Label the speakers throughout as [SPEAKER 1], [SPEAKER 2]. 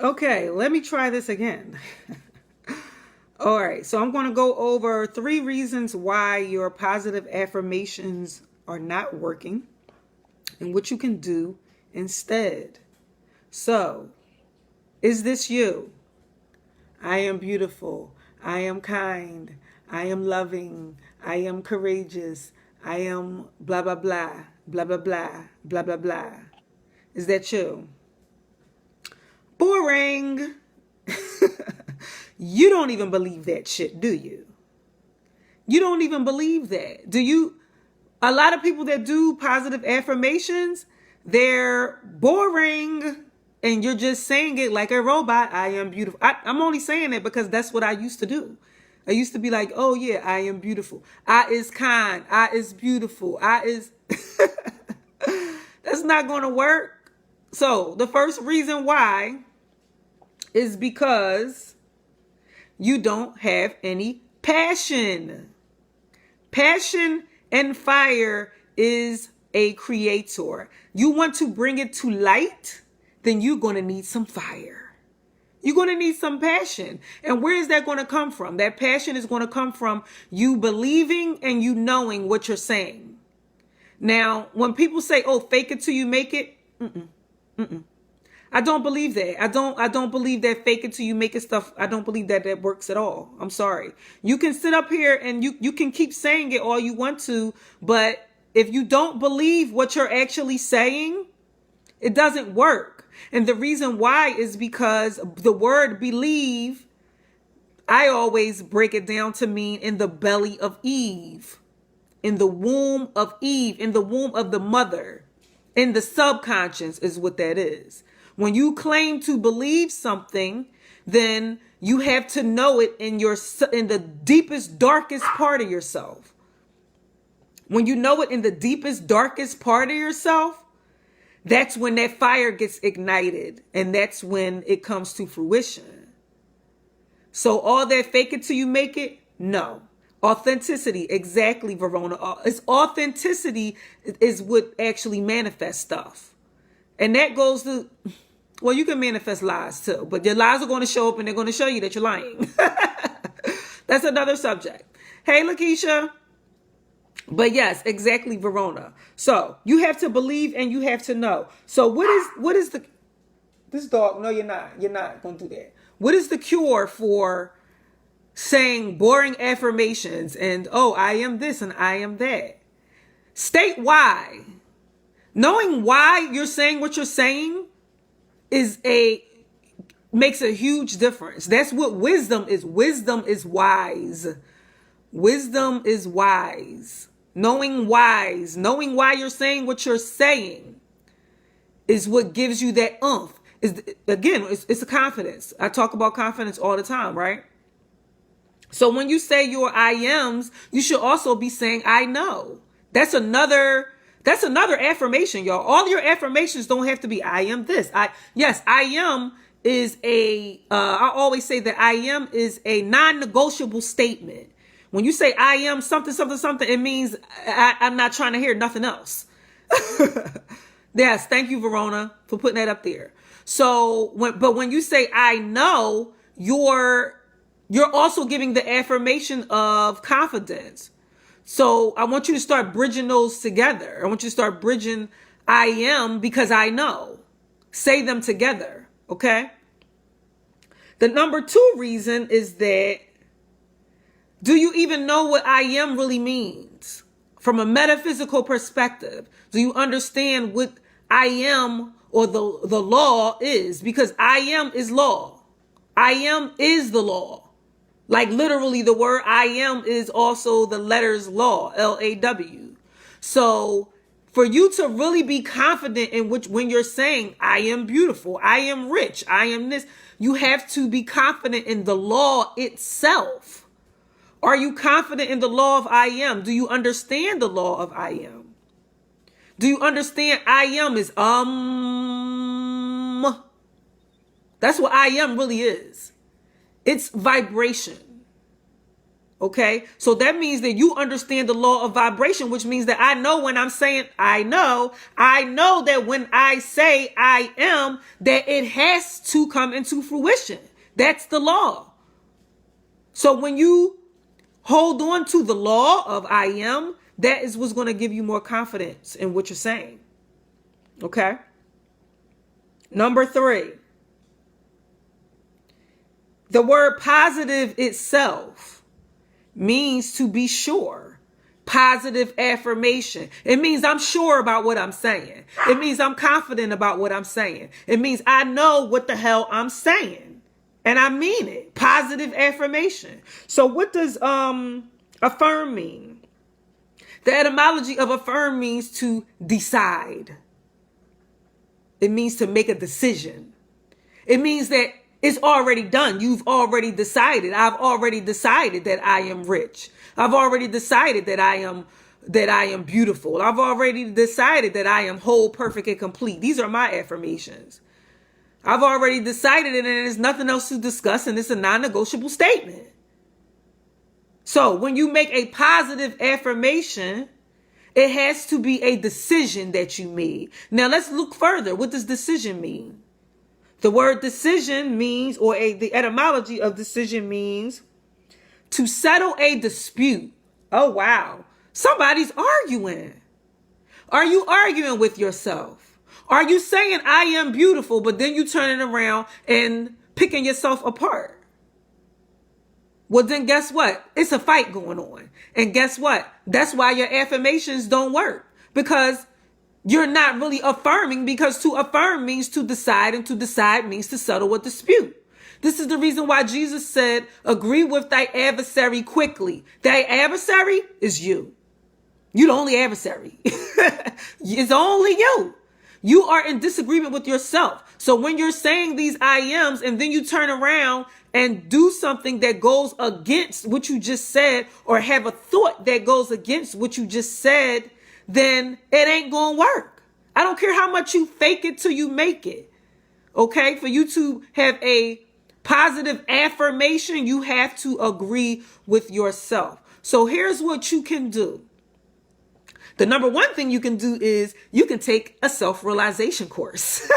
[SPEAKER 1] Okay, let me try this again. All right, so I'm going to go over 3 reasons why your positive affirmations are not working and what you can do instead. So, is this you? I am beautiful. I am kind. I am loving. I am courageous. I am blah, blah, blah, blah, blah, blah, blah, blah, blah. Is that you? Boring. You don't even believe that shit, do you? You don't even believe that. Do you? A lot of people that do positive affirmations, they're boring. And you're just saying it like a robot. I am beautiful. I'm only saying it because that's what I used to do. I used to be like, oh yeah, I am beautiful. I is kind. I is beautiful. I is. That's not going to work. So the first reason why is because you don't have any passion. Passion and fire is a creator. You want to bring it to light, then you're going to need some fire. You're going to need some passion. And where is that going to come from? That passion is going to come from you believing and you knowing what you're saying. Now, when people say, oh, fake it till you make it, I don't believe that. I don't believe that fake it till you make it stuff. I don't believe that that works at all. I'm sorry. You can sit up here and you can keep saying it all you want to, but if you don't believe what you're actually saying, it doesn't work. And the reason why is because the word believe, I always break it down to mean in the belly of Eve, in the womb of Eve, in the womb of the mother, in the subconscious is what that is. When you claim to believe something, then you have to know it in the deepest, darkest part of yourself. When you know it in the deepest, darkest part of yourself, that's when that fire gets ignited, and that's when it comes to fruition. So all that fake it till you make it, no. Authenticity, exactly, Verona. It's authenticity is what actually manifests stuff. And that goes to, well, you can manifest lies too, but your lies are going to show up and they're going to show you that you're lying. That's another subject. Hey, Lakeisha. But yes, exactly, Verona. So you have to believe and you have to know. So what is this dog? No, you're not. You're not going to do that. What is the cure for saying boring affirmations and, oh, I am this and I am that? State why. Knowing why you're saying what you're saying makes a huge difference. That's what wisdom is. Wisdom is wise. Wisdom is wise. Knowing why you're saying what you're saying is what gives you that oomph. It's a confidence. I talk about confidence all the time, right? So when you say your I ams, you should also be saying I know. That's another affirmation, y'all. All your affirmations don't have to be I am this. I am is I always say that I am is a non-negotiable statement. When you say I am something, something, something, it means I'm not trying to hear nothing else. Yes, thank you, Verona, for putting that up there. So, when you say I know, you're also giving the affirmation of confidence. So I want you to start bridging those together. I want you to start bridging I am because I know. Say them together, okay? The number 2 reason is that, do you even know what I am really means? From a metaphysical perspective, do you understand what I am or the law is? Because I am is law. I am is the law. Like literally the word I am is also the letters law, LAW. So for you to really be confident in when you're saying I am beautiful, I am rich, I am this, you have to be confident in the law itself. Are you confident in the law of I am? Do you understand the law of I am? Do you understand I am is That's what I am really is. It's vibration. Okay, so that means that you understand the law of vibration, which means that I know when I'm saying I know that when I say I am, that it has to come into fruition. That's the law. So when you hold on to the law of I am, that is what's going to give you more confidence in what you're saying. Okay. Number 3, the word positive itself means to be sure. Positive affirmation. It means I'm sure about what I'm saying. It means I'm confident about what I'm saying. It means I know what the hell I'm saying. And I mean it. Positive affirmation. So what does affirm mean? The etymology of affirm means to decide. It means to make a decision. It means that it's already done. You've already decided. I've already decided that I am rich. I've already decided that I am beautiful. I've already decided that I am whole, perfect, and complete. These are my affirmations. I've already decided it, and there's nothing else to discuss, and it's a non-negotiable statement. So when you make a positive affirmation, it has to be a decision that you made. Now let's look further. What does decision mean? The word decision means, the etymology of decision means to settle a dispute. Oh, wow. Somebody's arguing. Are you arguing with yourself? Are you saying I am beautiful, but then you turning around and picking yourself apart? Well, then guess what? It's a fight going on. And guess what? That's why your affirmations don't work, because you're not really affirming, because to affirm means to decide, and to decide means to settle a dispute. This is the reason why Jesus said, agree with thy adversary quickly. Thy adversary is you. You're the only adversary. It's only you. You are in disagreement with yourself. So when you're saying these I ams and then you turn around and do something that goes against what you just said, or have a thought that goes against what you just said, then it ain't gonna work. I don't care how much you fake it till you make it. Okay? For you to have a positive affirmation, you have to agree with yourself. So here's what you can do. The number one thing you can do is you can take a self-realization course.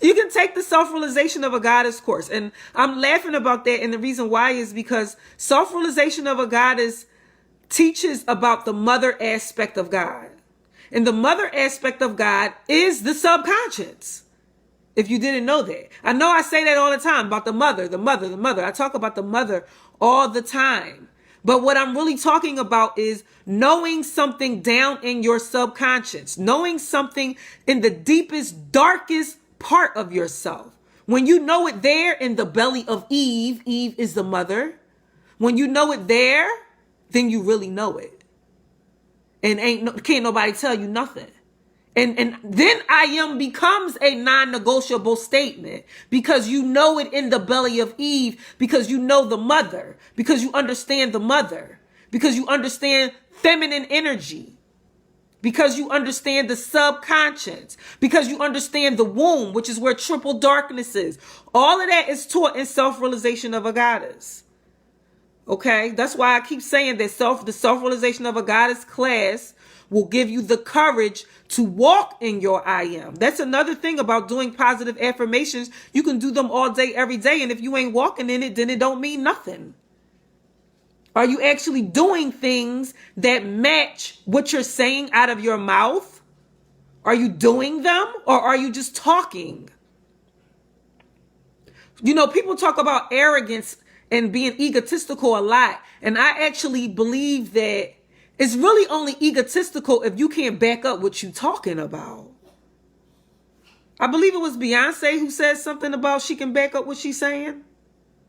[SPEAKER 1] You can take the self-realization of a goddess course. And I'm laughing about that. And the reason why is because self-realization of a goddess teaches about the mother aspect of God. And the mother aspect of God is the subconscious. If you didn't know that. I know I say that all the time about the mother. I talk about the mother all the time. But what I'm really talking about is knowing something down in your subconscious, knowing something in the deepest, darkest part of yourself. When you know it there in the belly of Eve, Eve is the mother. When you know it there, then you really know it. And can't nobody tell you nothing. And then I am becomes a non-negotiable statement, because you know it in the belly of Eve, because you know the mother, because you understand the mother, because you understand feminine energy, because you understand the subconscious, because you understand the womb, which is where triple darkness is. All of that is taught in self-realization of a goddess. Okay, that's why I keep saying that the self-realization of a goddess class will give you the courage to walk in your I am. That's another thing about doing positive affirmations. You can do them all day, every day. And if you ain't walking in it, then it don't mean nothing. Are you actually doing things that match what you're saying out of your mouth? Are you doing them, or are you just talking? You know, people talk about arrogance and being egotistical a lot. And I actually believe that it's really only egotistical if you can't back up what you're talking about. I believe it was Beyonce who said something about she can back up what she's saying.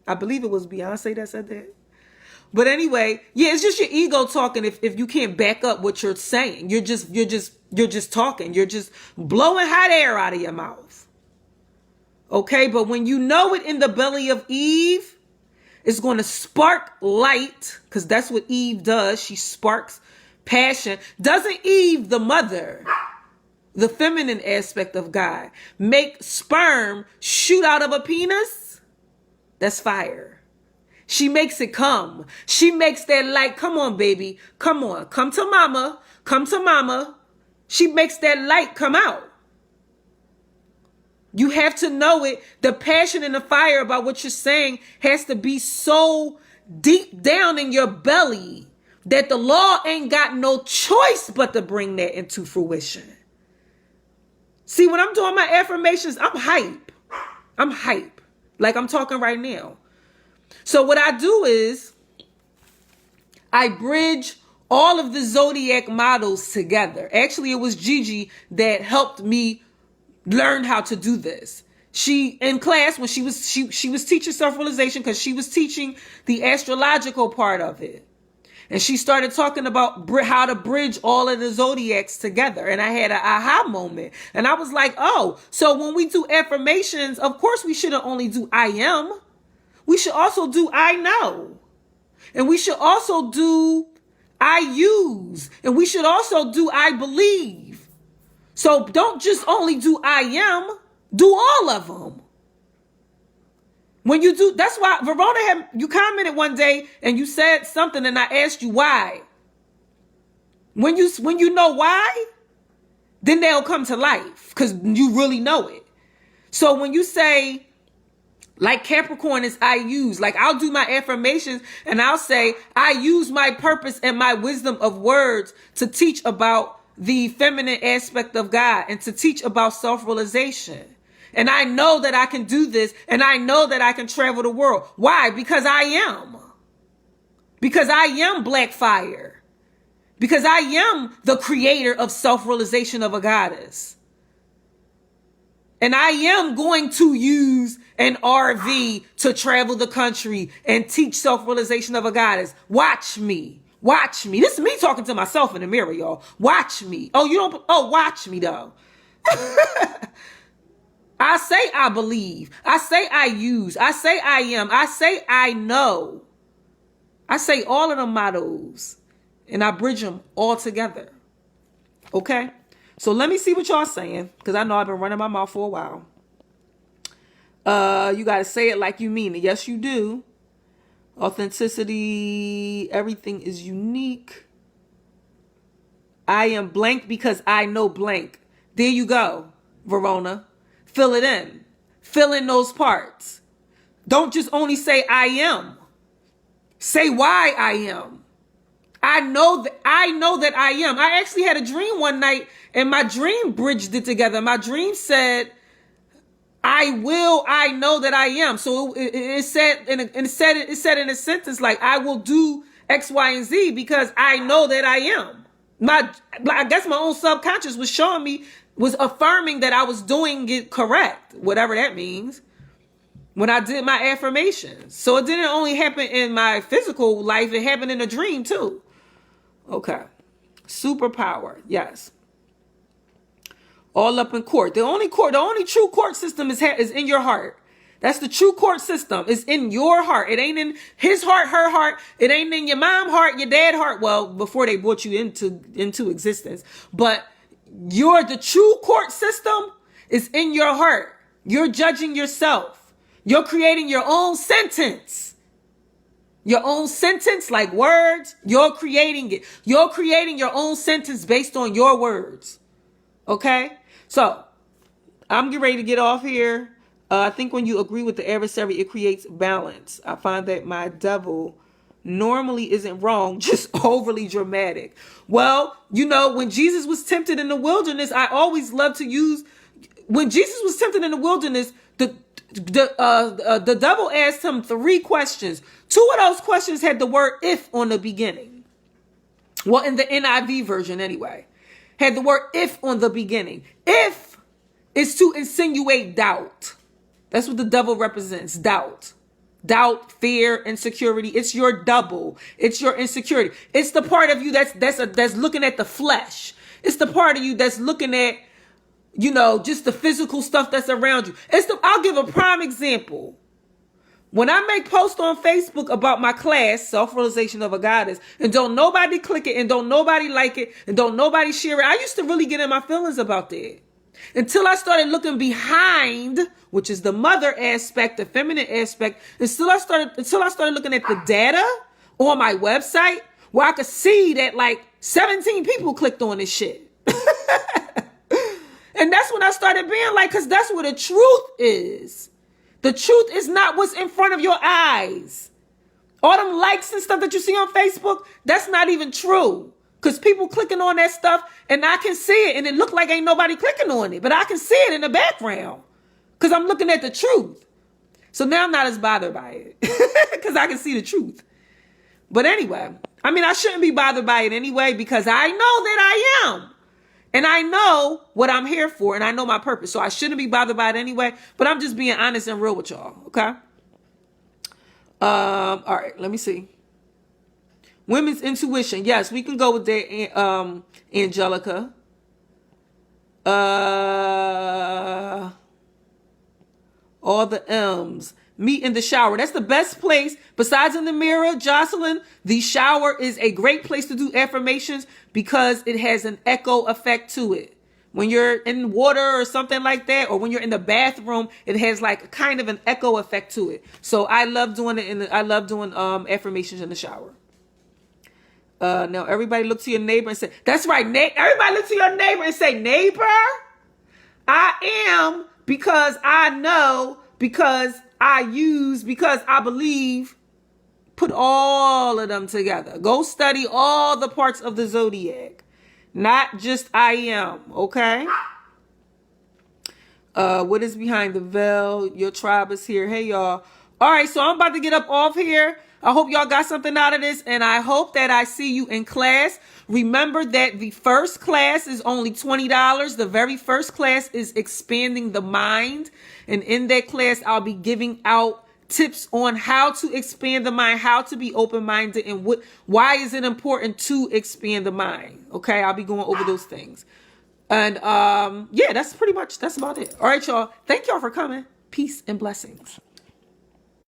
[SPEAKER 1] I believe it was Beyonce that said that. But anyway, yeah, it's just your ego talking if you can't back up what you're saying. You're just talking. You're just blowing hot air out of your mouth. Okay, but when you know it in the belly of Eve, it's going to spark light, because that's what Eve does. She sparks passion. Doesn't Eve, the mother, the feminine aspect of God, make sperm shoot out of a penis? That's fire. She makes it come. She makes that light. Come on, baby. Come on. Come to mama. Come to mama. She makes that light come out. You have to know it. The passion and the fire about what you're saying has to be so deep down in your belly that the law ain't got no choice but to bring that into fruition. See, when I'm doing my affirmations, I'm hype. I'm hype. Like I'm talking right now. So what I do is I bridge all of the zodiac models together. Actually, it was Gigi that helped me learn how to do this. She in class when she was teaching self-realization, because she was teaching the astrological part of it. And she started talking about how to bridge all of the zodiacs together. And I had an aha moment. And I was like, oh, so when we do affirmations, of course we shouldn't only do I am. We should also do I know. And we should also do I use. And we should also do I believe. So don't just only do I am. Do all of them. When you do, that's why Verona you commented one day and you said something and I asked you why. When you know why, then they'll come to life because you really know it. So when you say, like Capricorn is I use, like I'll do my affirmations and I'll say, I use my purpose and my wisdom of words to teach about the feminine aspect of God and to teach about self-realization. And I know that I can do this and I know that I can travel the world. Why? Because I am. Because I am Black Fire. Because I am the creator of self-realization of a goddess. And I am going to use an RV to travel the country and teach self-realization of a goddess. Watch me. Watch me. This is me talking to myself in the mirror, y'all. Watch me. Watch me though. I say I believe. I say I use. I say I am. I say I know. I say all of the mottos and I bridge them all together. Okay? So let me see what y'all saying, because I know I've been running my mouth for a while. You got to say it like you mean it. Yes, you do. Authenticity. Everything is unique. I am blank because I know blank. There you go, Verona. Fill it in. Fill in those parts. Don't just only say I am. Say why I am. I know that I am. I actually had a dream one night and my dream bridged it together. My dream said, I know that I am. So it said in a sentence like, I will do X, Y, and Z because I know that I am. I guess my own subconscious was affirming that I was doing it correct, whatever that means, when I did my affirmations. So it didn't only happen in my physical life, it happened in a dream too. Okay. Superpower. Yes. All up in court. The only true court system is in your heart. That's the true court system. It's in your heart. It ain't in his heart, her heart. It ain't in your mom's heart, your dad's heart. Well, before they brought you into existence. But the true court system is in your heart. You're judging yourself. You're creating your own sentence. Your own sentence, like words, you're creating it. You're creating your own sentence based on your words. Okay? So, I'm getting ready to get off here. I think when you agree with the adversary, it creates balance. I find that my devil normally isn't wrong, just overly dramatic. Well, when Jesus was tempted in the wilderness, I always love to use, when Jesus was tempted in the wilderness, the devil asked him 3 questions. 2 of those questions had the word if on the beginning. Well, in the NIV version anyway, had the word if on the beginning. If is to insinuate doubt. That's what the devil represents, doubt. Doubt, fear, insecurity. It's your double. It's your insecurity. It's the part of you that's looking at the flesh. It's the part of you that's looking at, just the physical stuff that's around you. I'll give a prime example. When I make posts on Facebook about my class, Self-Realization of a Goddess, and don't nobody click it, and don't nobody like it, and don't nobody share it, I used to really get in my feelings about that. until I started looking behind, which is the mother aspect, the feminine aspect, until I started looking at the data on my website where I could see that like 17 people clicked on this shit. And that's when I started being like, because that's what the truth is. The truth is not what's in front of your eyes. All them likes and stuff that you see on Facebook, that's not even true. Because people clicking on that stuff and I can see it and it look like ain't nobody clicking on it. But I can see it in the background because I'm looking at the truth. So now I'm not as bothered by it because I can see the truth. But anyway, I mean, I shouldn't be bothered by it anyway because I know that I am. And I know what I'm here for and I know my purpose. So I shouldn't be bothered by it anyway. But I'm just being honest and real with y'all. Okay. All right. Let me see. Women's intuition. Yes, we can go with that, Angelica. All the M's. Meet in the shower. That's the best place. Besides in the mirror, Jocelyn, the shower is a great place to do affirmations because it has an echo effect to it. When you're in water or something like that, or when you're in the bathroom, it has like kind of an echo effect to it. So I love doing it. I love doing affirmations in the shower. Now everybody look to your neighbor and say, that's right. Everybody look to your neighbor and say, neighbor, I am because I know, because I use, because I believe. Put all of them together. Go study all the parts of the zodiac, not just I am. Okay. What is behind the veil? Your tribe is here. Hey, y'all. All right. So I'm about to get up off here. I hope y'all got something out of this, and I hope that I see you in class. Remember that the first class is only $20. The very first class is expanding the mind, and in that class, I'll be giving out tips on how to expand the mind, how to be open-minded, and why is it important to expand the mind. Okay, I'll be going over those things. And yeah, that's about it. All right, y'all. Thank y'all for coming. Peace and blessings.